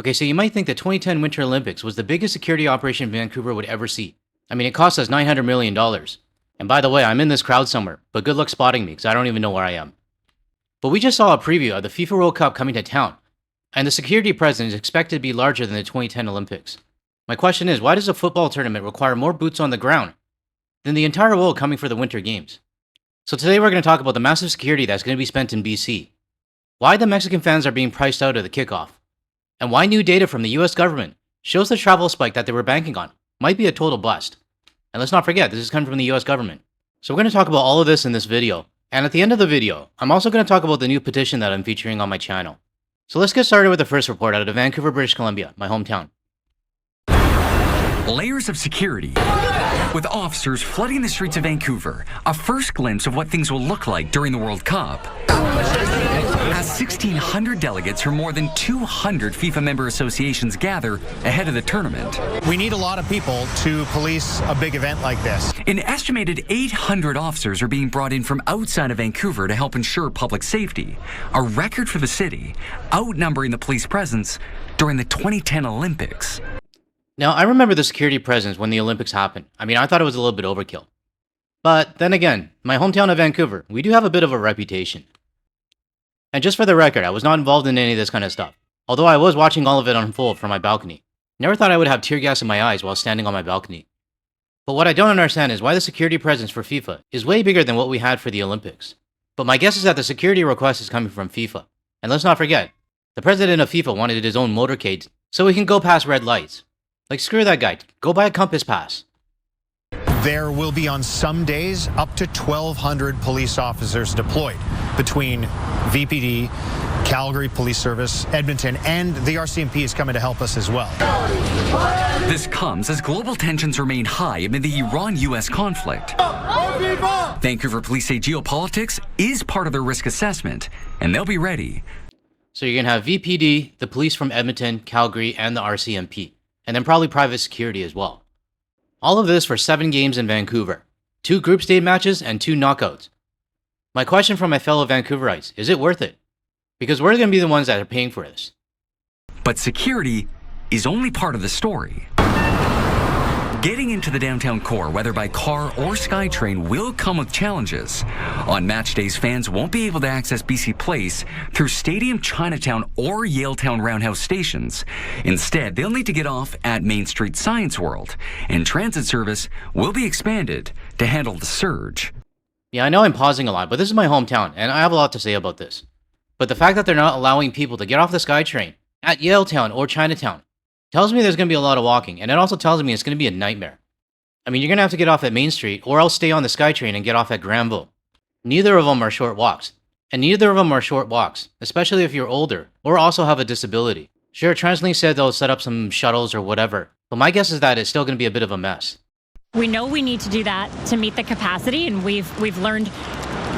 Okay, so you might think the 2010 Winter Olympics was the biggest security operation Vancouver would ever see. I mean, it cost us $900 million. And by the way, I'm in this crowd somewhere, but good luck spotting me because I don't even know where I am. But we just saw a preview of the FIFA World Cup coming to town, and the security presence is expected to be larger than the 2010 Olympics. My question is, why does a football tournament require more boots on the ground than the entire world coming for the Winter Games? So today we're going to talk about the massive security that's going to be spent in BC, why the Mexican fans are being priced out of the kickoff, and why new data from the US government shows the travel spike that they were banking on might be a total bust. And let's not forget, this is coming from the US government. So we're going to talk about all of this in this video. And at the end of the video, I'm also going to talk about the new petition that I'm featuring on my channel. So let's get started with the first report out of Vancouver, British Columbia, my hometown. Layers of security, with officers flooding the streets of Vancouver, a first glimpse of what things will look like during the World Cup. As 1,600 delegates from more than 200 FIFA member associations gather ahead of the tournament. We need a lot of people to police a big event like this. An estimated 800 officers are being brought in from outside of Vancouver to help ensure public safety, a record for the city, outnumbering the police presence during the 2010 Olympics. Now, I remember the security presence when the Olympics happened. I mean, I thought it was a little bit overkill. But then again, my hometown of Vancouver, we do have a bit of a reputation. And just for the record, I was not involved in any of this kind of stuff, although I was watching all of it unfold from my balcony. Never thought I would have tear gas in my eyes while standing on my balcony. But what I don't understand is why the security presence for FIFA is way bigger than what we had for the Olympics. But my guess is that the security request is coming from FIFA. And let's not forget, the president of FIFA wanted his own motorcade so he can go past red lights. Like, screw that guy, go buy a compass pass. There will be on some days up to 1,200 police officers deployed between VPD, Calgary Police Service, Edmonton, and the RCMP is coming to help us as well. This comes as global tensions remain high amid the Iran-US conflict. Vancouver police say geopolitics is part of their risk assessment, and they'll be ready. So you're going to have VPD, the police from Edmonton, Calgary, and the RCMP, and then probably private security as well. All of this for 7 games in Vancouver, 2 group stage matches, and 2 knockouts. My question from my fellow Vancouverites, is it worth it? Because we're going to be the ones that are paying for this. But security is only part of the story. Getting into the downtown core, whether by car or SkyTrain, will come with challenges. On match days, fans won't be able to access BC Place through Stadium Chinatown or Yaletown Roundhouse stations. Instead, they'll need to get off at Main Street Science World, and transit service will be expanded to handle the surge. Yeah, I know I'm pausing a lot, but this is my hometown, and I have a lot to say about this. But the fact that they're not allowing people to get off the SkyTrain at Yaletown or Chinatown tells me there's going to be a lot of walking, and it also tells me it's going to be a nightmare. I mean, you're going to have to get off at Main Street, or else stay on the SkyTrain and get off at Granville. Neither of them are short walks, especially if you're older, or also have a disability. Sure, TransLink said they'll set up some shuttles or whatever, but my guess is that it's still going to be a bit of a mess. We know we need to do that to meet the capacity, and we've learned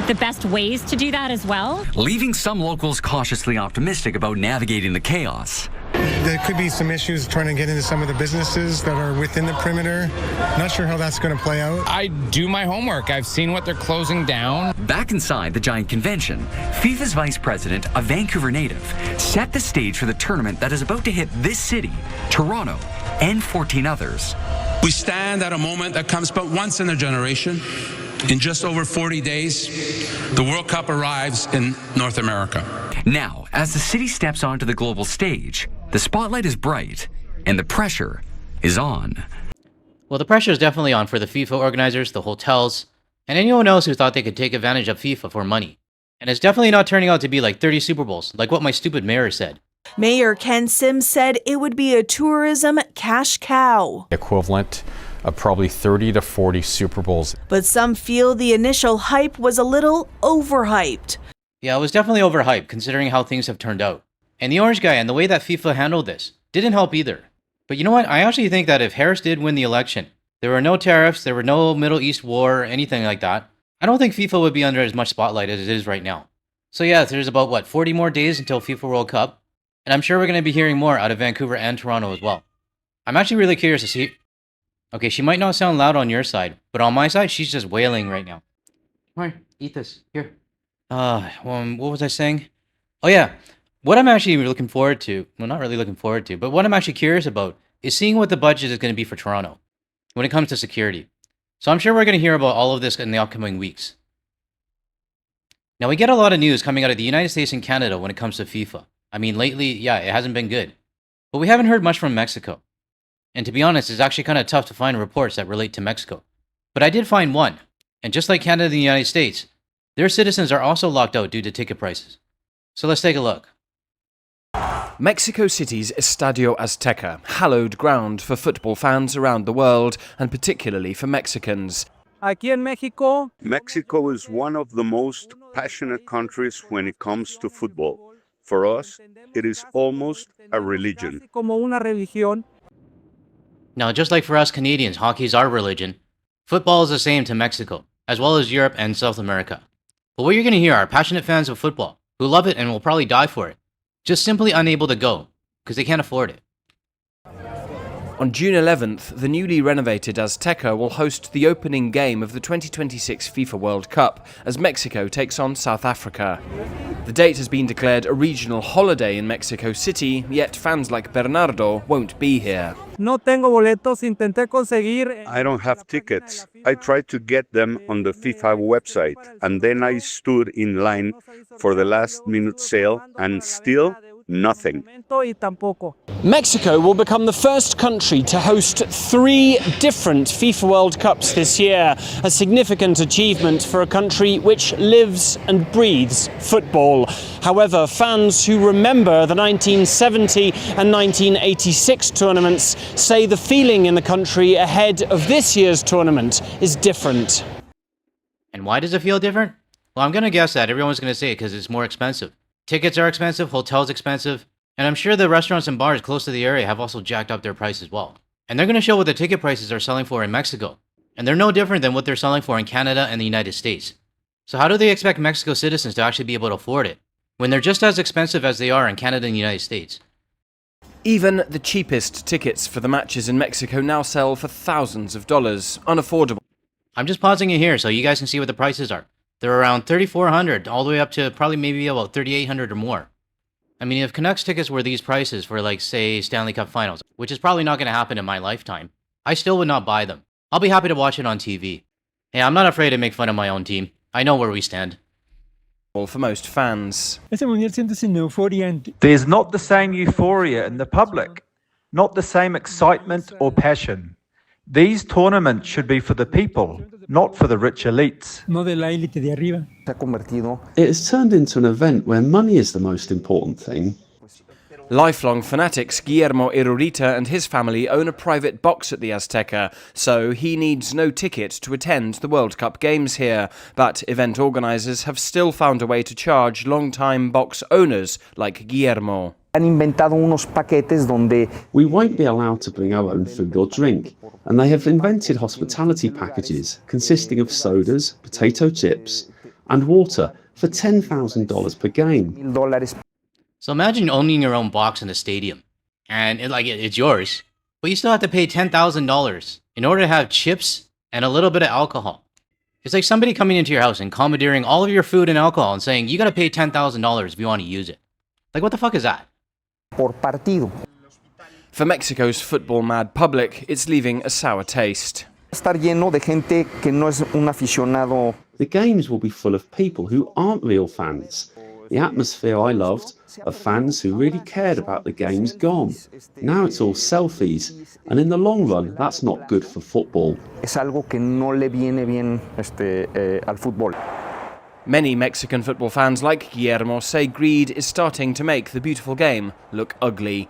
the best ways to do that as well. Leaving some locals cautiously optimistic about navigating the chaos. There could be some issues trying to get into some of the businesses that are within the perimeter. Not sure how that's going to play out. I do my homework. I've seen what they're closing down. Back inside the giant convention, FIFA's vice president, a Vancouver native, set the stage for the tournament that is about to hit this city, Toronto, and 14 others. We stand at a moment that comes but once in a generation. In just over 40 days, the World Cup arrives in North America. Now, as the city steps onto the global stage, the spotlight is bright and the pressure is on. Well, the pressure is definitely on for the FIFA organizers, the hotels, and anyone else who thought they could take advantage of FIFA for money. And it's definitely not turning out to be like 30 Super Bowls, like what my stupid mayor said. Mayor Ken Sims said it would be a tourism cash cow. Equivalent of probably 30 to 40 Super Bowls. But some feel the initial hype was a little overhyped. Yeah, it was definitely overhyped considering how things have turned out. And the orange guy and the way that FIFA handled this didn't help either. But you know what? I actually think that if Harris did win the election, there were no tariffs, there were no Middle East war or anything like that, I don't think FIFA would be under as much spotlight as it is right now. So yeah, there's about, 40 more days until FIFA World Cup. And I'm sure we're going to be hearing more out of Vancouver and Toronto as well. I'm actually really curious to see... Okay, she might not sound loud on your side, but on my side, she's just wailing right now. Come on, eat this. Here. What was I saying? Oh yeah, What I'm actually looking forward to, well, not really looking forward to, but what I'm actually curious about is seeing what the budget is going to be for Toronto when it comes to security. So I'm sure we're going to hear about all of this in the upcoming weeks. Now, we get a lot of news coming out of the United States and Canada when it comes to FIFA. I mean, lately, yeah, it hasn't been good. But we haven't heard much from Mexico. And to be honest, it's actually kind of tough to find reports that relate to Mexico. But I did find one. And just like Canada and the United States, their citizens are also locked out due to ticket prices. So let's take a look. Mexico City's Estadio Azteca, hallowed ground for football fans around the world, and particularly for Mexicans. Mexico is one of the most passionate countries when it comes to football. For us, it is almost a religion. Now, just like for us Canadians, hockey is our religion. Football is the same to Mexico, as well as Europe and South America. But what you're going to hear are passionate fans of football, who love it and will probably die for it, just simply unable to go, because they can't afford it. On June 11th, the newly renovated Azteca will host the opening game of the 2026 FIFA World Cup as Mexico takes on South Africa. The date has been declared a regional holiday in Mexico City, yet fans like Bernardo won't be here. I don't have tickets. I tried to get them on the FIFA website, and then I stood in line for the last-minute sale, and still nothing. Mexico will become the first country to host 3 different FIFA World Cups this year, a significant achievement for a country which lives and breathes football. However, fans who remember the 1970 and 1986 tournaments say the feeling in the country ahead of this year's tournament is different. And why does it feel different? Well, I'm going to guess that everyone's going to say it because it's more expensive. Tickets are expensive, hotels expensive, and I'm sure the restaurants and bars close to the area have also jacked up their price as well. And they're going to show what the ticket prices are selling for in Mexico. And they're no different than what they're selling for in Canada and the United States. So how do they expect Mexico citizens to actually be able to afford it, when they're just as expensive as they are in Canada and the United States? Even the cheapest tickets for the matches in Mexico now sell for thousands of dollars, unaffordable. I'm just pausing it here so you guys can see what the prices are. They're around $3,400 all the way up to probably maybe about $3,800 or more. I mean, if Canucks tickets were these prices for, like, say, Stanley Cup Finals, which is probably not going to happen in my lifetime, I still would not buy them. I'll be happy to watch it on TV. Hey, I'm not afraid to make fun of my own team. I know where we stand. For most fans. There's not the same euphoria in the public, not the same excitement or passion. These tournaments should be for the people, not for the rich elites. It has turned into an event where money is the most important thing. Lifelong fanatics Guillermo Irurita and his family own a private box at the Azteca, so he needs no ticket to attend the World Cup games here. But event organisers have still found a way to charge long-time box owners like Guillermo. We won't be allowed to bring our own food or drink, and they have invented hospitality packages consisting of sodas, potato chips, and water for $10,000 per game. So imagine owning your own box in a stadium, and it's yours, but you still have to pay $10,000 in order to have chips and a little bit of alcohol. It's like somebody coming into your house and commandeering all of your food and alcohol and saying, you gotta pay $10,000 if you want to use it. Like, what the fuck is that? For Mexico's football-mad public, it's leaving a sour taste. The games will be full of people who aren't real fans. The atmosphere I loved of fans who really cared about the game's gone. Now it's all selfies, and in the long run, that's not good for football. Many Mexican football fans like Guillermo say greed is starting to make the beautiful game look ugly.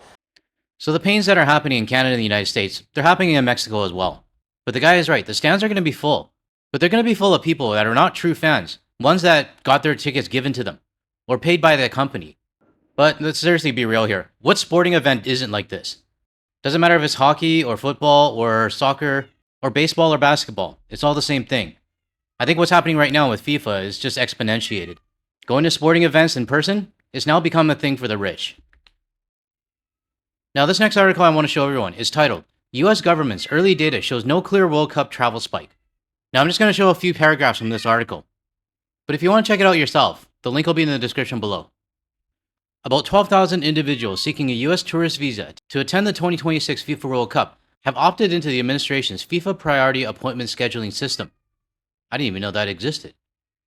So the pains that are happening in Canada and the United States, they're happening in Mexico as well. But the guy is right, the stands are going to be full. But they're going to be full of people that are not true fans, ones that got their tickets given to them, or paid by the company. But let's seriously be real here. What sporting event isn't like this? Doesn't matter if it's hockey, or football, or soccer, or baseball, or basketball. It's all the same thing. I think what's happening right now with FIFA is just exponentiated. Going to sporting events in person is now become a thing for the rich. Now, this next article I want to show everyone is titled, US Government's Early Data Shows No Clear World Cup Travel Spike. Now, I'm just going to show a few paragraphs from this article. But if you want to check it out yourself, the link will be in the description below. About 12,000 individuals seeking a US tourist visa to attend the 2026 FIFA World Cup have opted into the administration's FIFA Priority Appointment Scheduling System. I didn't even know that existed.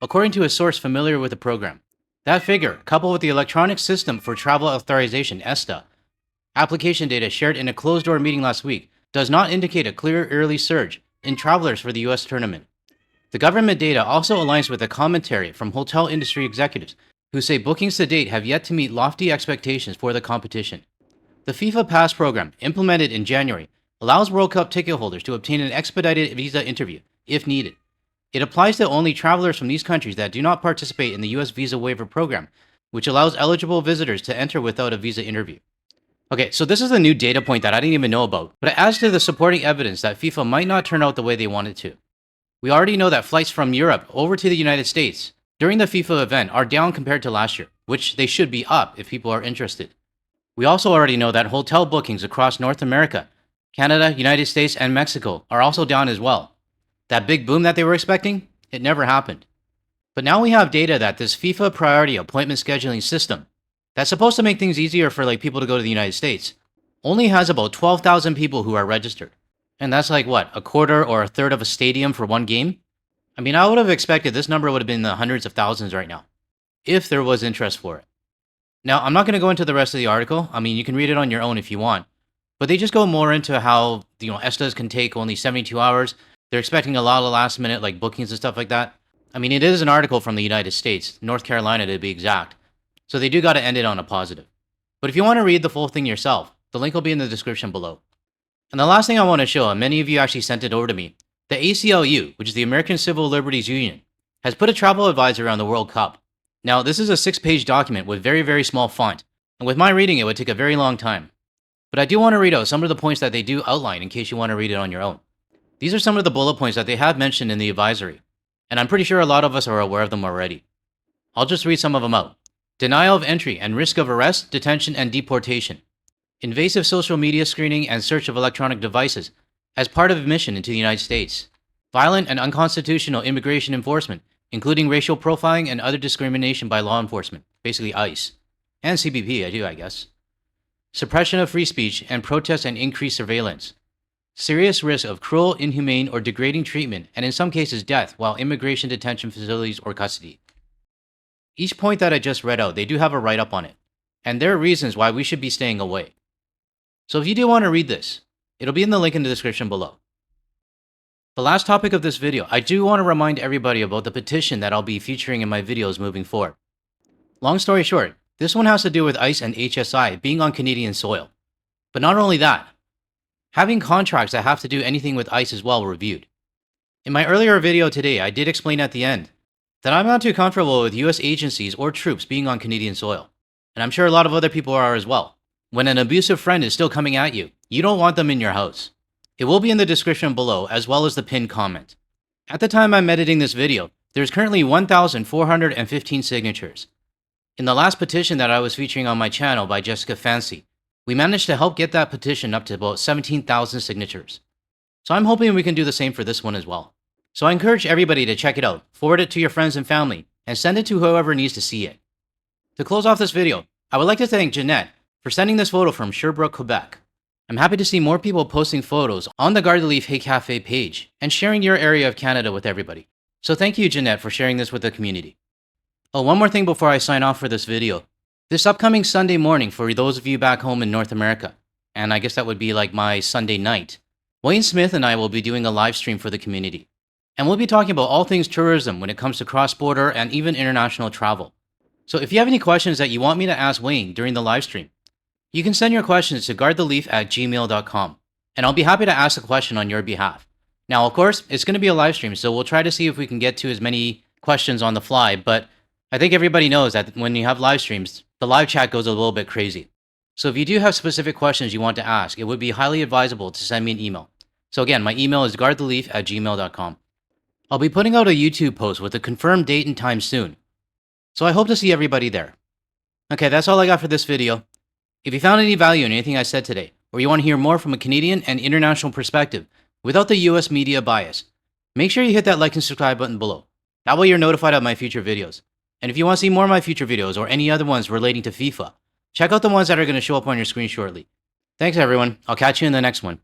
According to a source familiar with the program, that figure, coupled with the Electronic System for Travel Authorization (ESTA) application data shared in a closed-door meeting last week, does not indicate a clear early surge in travelers for the US tournament. The government data also aligns with a commentary from hotel industry executives who say bookings to date have yet to meet lofty expectations for the competition. The FIFA PASS program, implemented in January, allows World Cup ticket holders to obtain an expedited visa interview, if needed. It applies to only travelers from these countries that do not participate in the US visa waiver program, which allows eligible visitors to enter without a visa interview. Okay, so this is a new data point that I didn't even know about, but it adds to the supporting evidence that FIFA might not turn out the way they wanted to. We already know that flights from Europe over to the United States during the FIFA event are down compared to last year, which they should be up if people are interested. We also already know that hotel bookings across North America, Canada, United States, and Mexico are also down as well. That big boom that they were expecting, it never happened. But now we have data that this FIFA Priority Appointment Scheduling System, that's supposed to make things easier for people to go to the United States, only has about 12,000 people who are registered. And that's like what, a quarter or a third of a stadium for one game? I mean, I would have expected this number would have been in the hundreds of thousands right now, if there was interest for it. Now, I'm not going to go into the rest of the article. I mean, you can read it on your own if you want. But they just go more into how, ESTAs can take only 72 hours. They're expecting a lot of last minute bookings and stuff like that. I mean, it is an article from the United States, North Carolina to be exact. So they do got to end it on a positive. But if you want to read the full thing yourself, the link will be in the description below. And the last thing I want to show, and many of you actually sent it over to me, the ACLU, which is the American Civil Liberties Union, has put a travel advisor on the World Cup. Now, this is a 6-page document with very, very small font, and with my reading, it would take a very long time. But I do want to read out some of the points that they do outline in case you want to read it on your own. These are some of the bullet points that they have mentioned in the advisory, and I'm pretty sure a lot of us are aware of them already. I'll just read some of them out. Denial of entry and risk of arrest, detention, and deportation. Invasive social media screening and search of electronic devices as part of admission into the United States. Violent and unconstitutional immigration enforcement, including racial profiling and other discrimination by law enforcement, basically ICE. And CBP, I guess. Suppression of free speech and protest and increased surveillance. Serious risk of cruel, inhumane, or degrading treatment, and in some cases death, while immigration detention facilities or custody. Each point that I just read out, they do have a write-up on it, and there are reasons why we should be staying away. So if you do want to read this, it'll be in the link in the description below. The last topic of this video, I do want to remind everybody about the petition that I'll be featuring in my videos moving forward. Long story short, this one has to do with ICE and HSI being on Canadian soil. But not only that, having contracts that have to do anything with ICE as well reviewed. In my earlier video today, I did explain at the end that I'm not too comfortable with US agencies or troops being on Canadian soil. And I'm sure a lot of other people are as well. When an abusive friend is still coming at you, you don't want them in your house. It will be in the description below as well as the pinned comment. At the time I'm editing this video, there's currently 1,415 signatures. In the last petition that I was featuring on my channel by Jessica Fancy, we managed to help get that petition up to about 17,000 signatures. So I'm hoping we can do the same for this one as well. So I encourage everybody to check it out, forward it to your friends and family, and send it to whoever needs to see it. To close off this video, I would like to thank Jeanette for sending this photo from Sherbrooke, Quebec. I'm happy to see more people posting photos on the Garde de Leaf Hey Cafe page and sharing your area of Canada with everybody. So thank you, Jeanette, for sharing this with the community. Oh, one more thing before I sign off for this video. This upcoming Sunday morning for those of you back home in North America, and I guess that would be like my Sunday night, Wayne Smith and I will be doing a live stream for the community. And we'll be talking about all things tourism when it comes to cross-border and even international travel. So if you have any questions that you want me to ask Wayne during the live stream, you can send your questions to guardtheleaf@gmail.com, and I'll be happy to ask a question on your behalf. Now, of course, it's going to be a live stream, so we'll try to see if we can get to as many questions on the fly, but I think everybody knows that when you have live streams, the live chat goes a little bit crazy. So if you do have specific questions you want to ask, it would be highly advisable to send me an email. So again, my email is guardtheleaf@gmail.com. I'll be putting out a YouTube post with a confirmed date and time soon. So I hope to see everybody there. Okay, that's all I got for this video. If you found any value in anything I said today, or you want to hear more from a Canadian and international perspective without the US media bias, make sure you hit that like and subscribe button below. That way you're notified of my future videos. And if you want to see more of my future videos or any other ones relating to FIFA, Check out the ones that are going to show up on your screen shortly. Thanks everyone. I'll catch you in the next one.